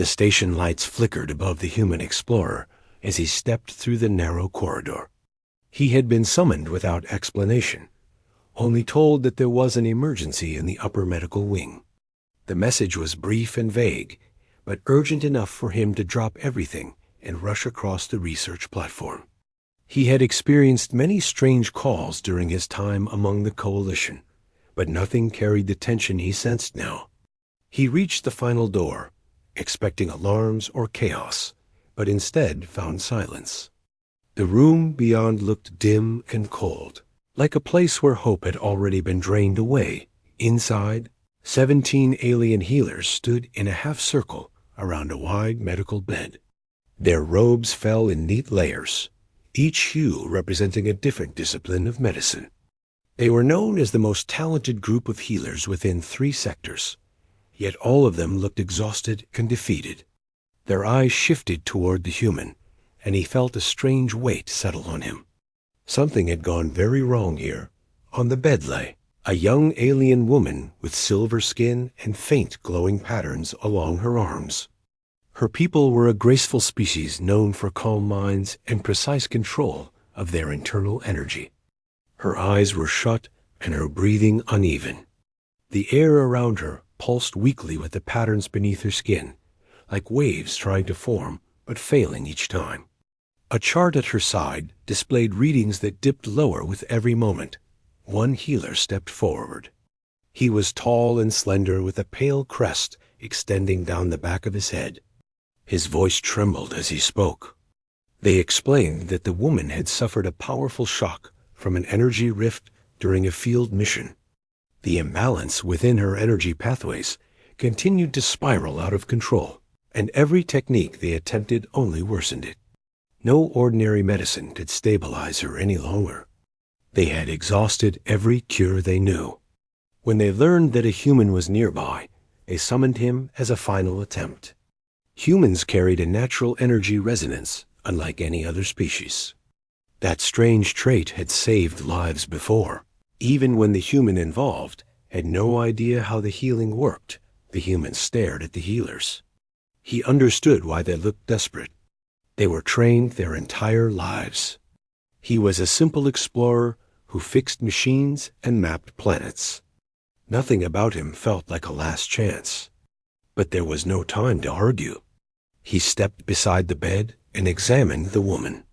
The station lights flickered above the human explorer as he stepped through the narrow corridor. He had been summoned without explanation, only told that there was an emergency in the upper medical wing. The message was brief and vague, but urgent enough for him to drop everything and rush across the research platform. He had experienced many strange calls during his time among the Coalition, but nothing carried the tension he sensed now. He reached the final door, expecting alarms or chaos, but instead found silence. The room beyond looked dim and cold, like a place where hope had already been drained away. Inside, 17 alien healers stood in a half circle around a wide medical bed. Their robes fell in neat layers, each hue representing a different discipline of medicine. They were known as the most talented group of healers within 3 sectors, yet all of them looked exhausted and defeated. Their eyes shifted toward the human, and he felt a strange weight settle on him. Something had gone very wrong here. On the bed lay a young alien woman with silver skin and faint glowing patterns along her arms. Her people were a graceful species known for calm minds and precise control of their internal energy. Her eyes were shut and her breathing uneven. The air around her pulsed weakly with the patterns beneath her skin, like waves trying to form but failing each time. A chart at her side displayed readings that dipped lower with every moment. One healer stepped forward. He was tall and slender with a pale crest extending down the back of his head. His voice trembled as he spoke. They explained that the woman had suffered a powerful shock from an energy rift during a field mission. The imbalance within her energy pathways continued to spiral out of control, and every technique they attempted only worsened it. No ordinary medicine could stabilize her any longer. They had exhausted every cure they knew. When they learned that a human was nearby, they summoned him as a final attempt. Humans carried a natural energy resonance, unlike any other species. That strange trait had saved lives before. Even when the human involved had no idea how the healing worked, the humans stared at the healers. He understood why they looked desperate. They were trained their entire lives. He was a simple explorer who fixed machines and mapped planets. Nothing about him felt like a last chance. But there was no time to argue. He stepped beside the bed and examined the woman.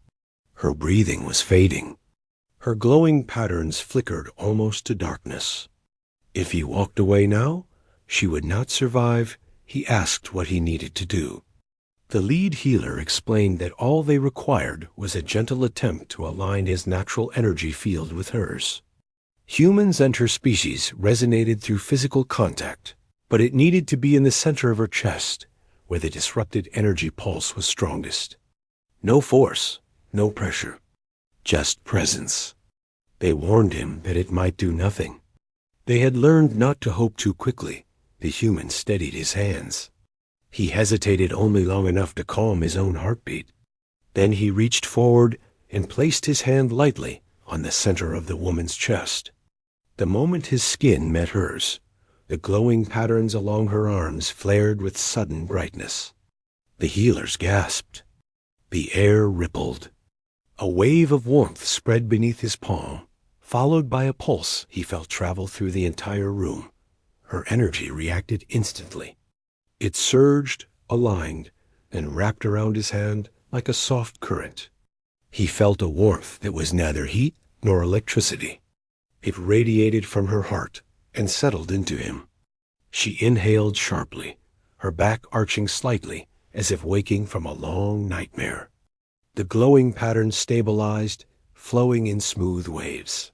Her breathing was fading. Her glowing patterns flickered almost to darkness. If he walked away now, she would not survive. He asked what he needed to do. The lead healer explained that all they required was a gentle attempt to align his natural energy field with hers. Humans and her species resonated through physical contact, but it needed to be in the center of her chest, where the disrupted energy pulse was strongest. No force, no pressure, just presence. They warned him that it might do nothing. They had learned not to hope too quickly. The human steadied his hands. He hesitated only long enough to calm his own heartbeat. Then he reached forward and placed his hand lightly on the center of the woman's chest. The moment his skin met hers, the glowing patterns along her arms flared with sudden brightness. The healers gasped. The air rippled. A wave of warmth spread beneath his palm, followed by a pulse he felt travel through the entire room. Her energy reacted instantly. It surged, aligned, and wrapped around his hand like a soft current. He felt a warmth that was neither heat nor electricity. It radiated from her heart and settled into him. She inhaled sharply, her back arching slightly as if waking from a long nightmare. The glowing pattern stabilized, flowing in smooth waves.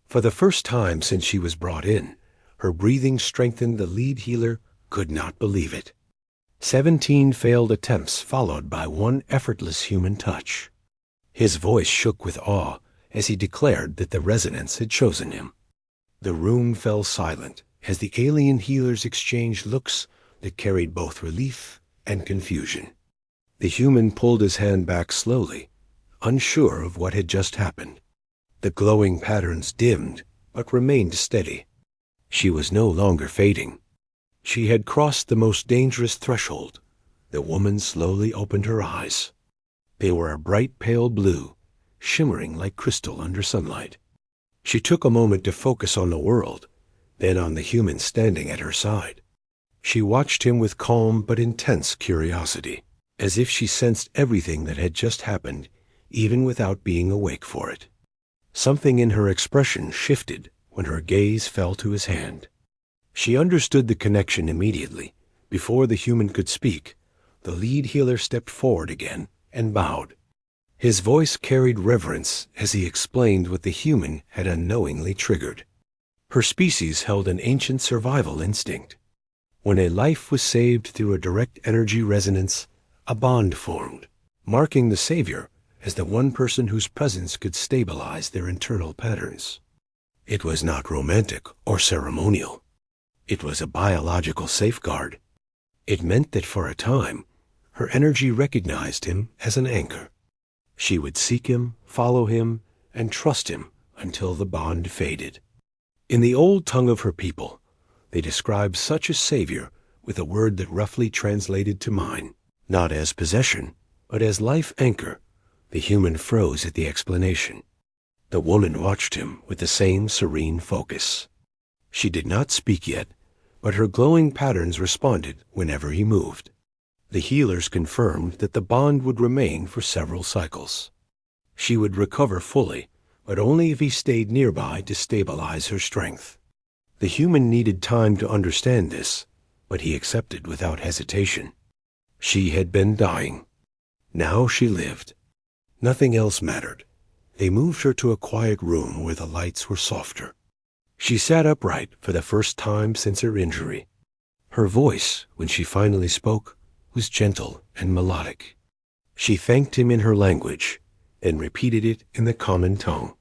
For the first time since she was brought in, her breathing strengthened. The lead healer could not believe it. 17 failed attempts followed by one effortless human touch. His voice shook with awe as he declared that the resonance had chosen him. The room fell silent as the alien healers exchanged looks that carried both relief and confusion. The human pulled his hand back slowly, unsure of what had just happened. The glowing patterns dimmed but remained steady. She was no longer fading. She had crossed the most dangerous threshold. The woman slowly opened her eyes. They were a bright pale blue, shimmering like crystal under sunlight. She took a moment to focus on the world, then on the human standing at her side. She watched him with calm but intense curiosity, as if she sensed everything that had just happened, even without being awake for it. Something in her expression shifted when her gaze fell to his hand. She understood the connection immediately. Before the human could speak, the lead healer stepped forward again and bowed. His voice carried reverence as he explained what the human had unknowingly triggered. Her species held an ancient survival instinct. When a life was saved through a direct energy resonance, a bond formed, marking the savior as the one person whose presence could stabilize their internal patterns. It was not romantic or ceremonial. It was a biological safeguard. It meant that for a time, her energy recognized him as an anchor. She would seek him, follow him, and trust him until the bond faded. In the old tongue of her people, they described such a savior with a word that roughly translated to mine, not as possession, but as life anchor. The human froze at the explanation. The woman watched him with the same serene focus. She did not speak yet, but her glowing patterns responded whenever he moved. The healers confirmed that the bond would remain for several cycles. She would recover fully, but only if he stayed nearby to stabilize her strength. The human needed time to understand this, but he accepted without hesitation. She had been dying. Now she lived. Nothing else mattered. They moved her to a quiet room where the lights were softer. She sat upright for the first time since her injury. Her voice, when she finally spoke, was gentle and melodic. She thanked him in her language, then repeated it in the common tongue.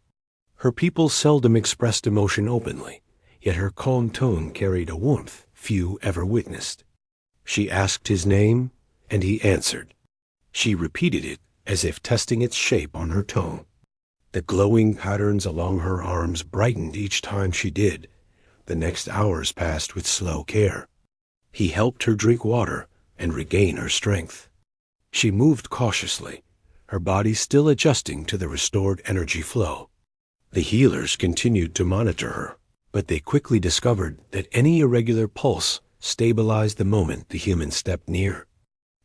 Her people seldom expressed emotion openly, yet her calm tone carried a warmth few ever witnessed. She asked his name, and he answered. She repeated it as if testing its shape on her tongue. The glowing patterns along her arms brightened each time she did. The next hours passed with slow care. He helped her drink water and regain her strength. She moved cautiously, her body still adjusting to the restored energy flow. The healers continued to monitor her, but they quickly discovered that any irregular pulse stabilized the moment the human stepped near.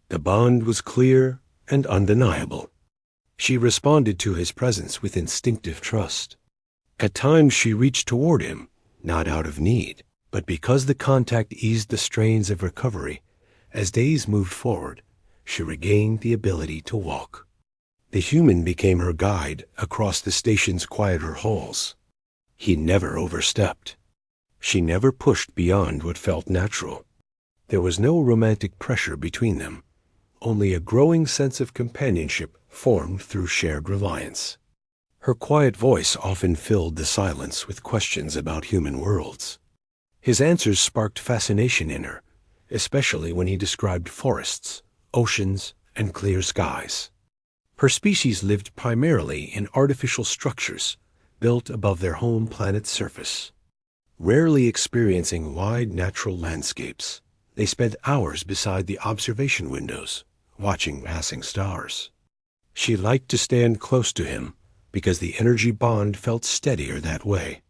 The bond was clear and undeniable. She responded to his presence with instinctive trust. At times she reached toward him, not out of need, but because the contact eased the strains of recovery. As days moved forward, she regained the ability to walk. The human became her guide across the station's quieter halls. He never overstepped. She never pushed beyond what felt natural. There was no romantic pressure between them, only a growing sense of companionship formed through shared reliance. Her quiet voice often filled the silence with questions about human worlds. His answers sparked fascination in her, especially when he described forests, oceans, and clear skies. Her species lived primarily in artificial structures built above their home planet's surface. Rarely experiencing wide natural landscapes, they spent hours beside the observation windows, watching passing stars. She liked to stand close to him because the energy bond felt steadier that way.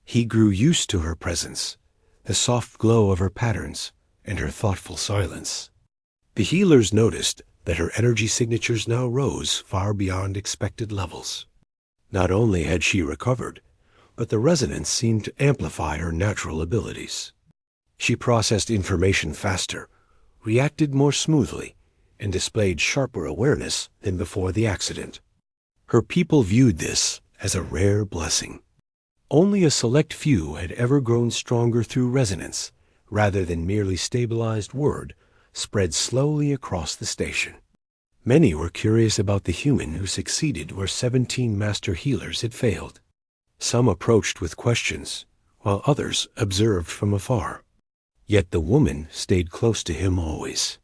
He grew used to her presence, the soft glow of her patterns, and her thoughtful silence. The healers noticed that her energy signatures now rose far beyond expected levels. Not only had she recovered, but the resonance seemed to amplify her natural abilities. She processed information faster, reacted more smoothly, and displayed sharper awareness than before the accident. Her people viewed this as a rare blessing. Only a select few had ever grown stronger through resonance, rather than merely stabilized word spread slowly across the station. Many were curious about the human who succeeded where 17 master healers had failed. Some approached with questions, while others observed from afar. Yet the woman stayed close to him always.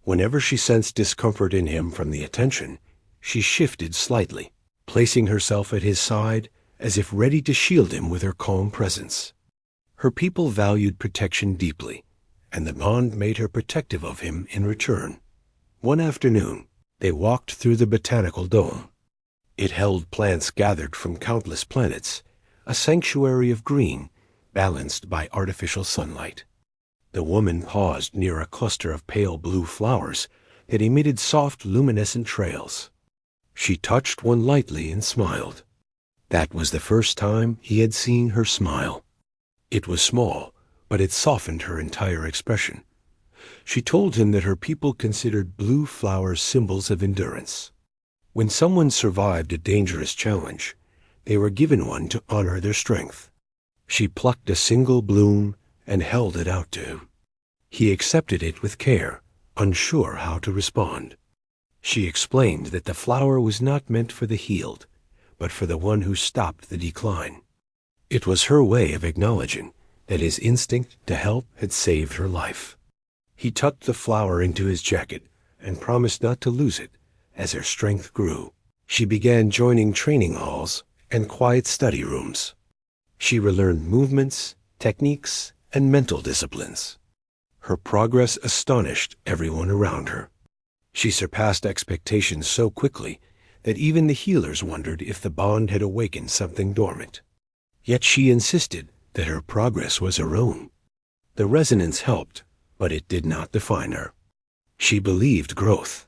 Whenever she sensed discomfort in him from the attention, she shifted slightly, placing herself at his side as if ready to shield him with her calm presence. Her people valued protection deeply, and the bond made her protective of him in return. One afternoon, they walked through the botanical dome. It held plants gathered from countless planets, a sanctuary of green, balanced by artificial sunlight. The woman paused near a cluster of pale blue flowers that emitted soft, luminescent trails. She touched one lightly and smiled. That was the first time he had seen her smile. It was small, but it softened her entire expression. She told him that her people considered blue flowers symbols of endurance. When someone survived a dangerous challenge, they were given one to honor their strength. She plucked a single bloom and held it out to him. He accepted it with care, unsure how to respond. She explained that the flower was not meant for the healed, but for the one who stopped the decline. It was her way of acknowledging that his instinct to help had saved her life. He tucked the flower into his jacket and promised not to lose it as her strength grew. She began joining training halls and quiet study rooms. She relearned movements, techniques, and mental disciplines. Her progress astonished everyone around her. She surpassed expectations so quickly that even the healers wondered if the bond had awakened something dormant. Yet she insisted that her progress was her own. The resonance helped, but it did not define her. She believed growth,